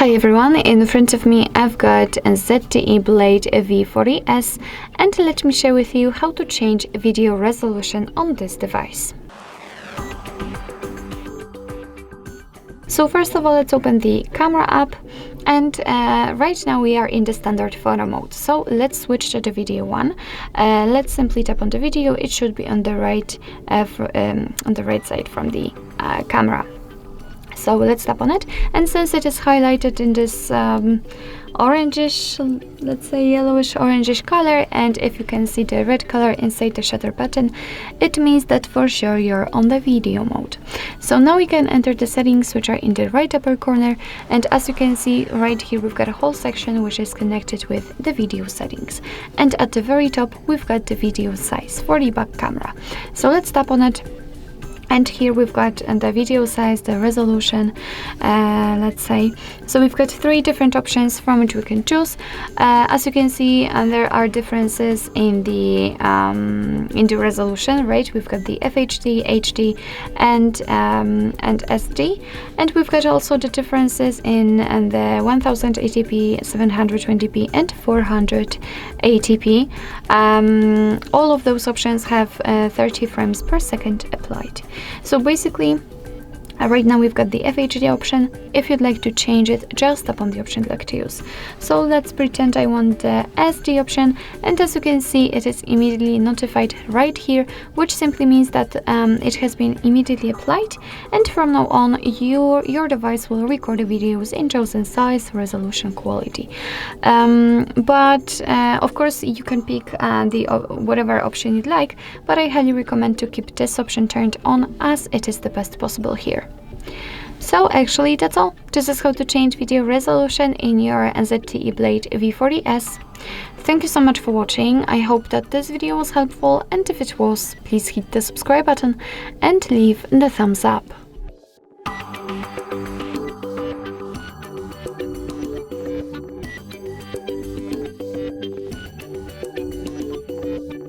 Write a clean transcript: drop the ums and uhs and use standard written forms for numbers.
Hi everyone, in front of me I've got a ZTE Blade V40s, and let me share with you how to change video resolution on this device. So first of all, let's open the camera app, and right now we are in the standard photo mode. So let's switch to the video one. Let's simply tap on the video. It should be on the right side from the camera. So let's tap on it, and since it is highlighted in this orangish, let's say yellowish orangish color, and if you can see the red color inside the shutter button, it means that for sure you're on the video mode. So now we can enter the settings, which are in the right upper corner, and as you can see right here we've got a whole section which is connected with the video settings, and at the very top we've got the video size for the back camera. So let's tap on it. And here we've got the video size, the resolution, let's say. So we've got three different options from which we can choose. As you can see, there are differences in the resolution, right? We've got the FHD, HD, and SD, and we've got also the differences in the 1080p, 720p, and 480p. All of those options have 30 frames per second applied. So basically, right now we've got the FHD option. If you'd like to change it, just tap on the option you'd like to use. So let's pretend I want the SD option, and as you can see, it is immediately notified right here, which simply means that it has been immediately applied, and from now on your device will record the videos in chosen size, resolution, quality. But of course you can pick whatever option you'd like, but I highly recommend to keep this option turned on, as it is the best possible here. So actually that's all. This is how to change video resolution in your ZTE Blade V40s. Thank you so much for watching. I hope that this video was helpful, and if it was, please hit the subscribe button and leave the thumbs up.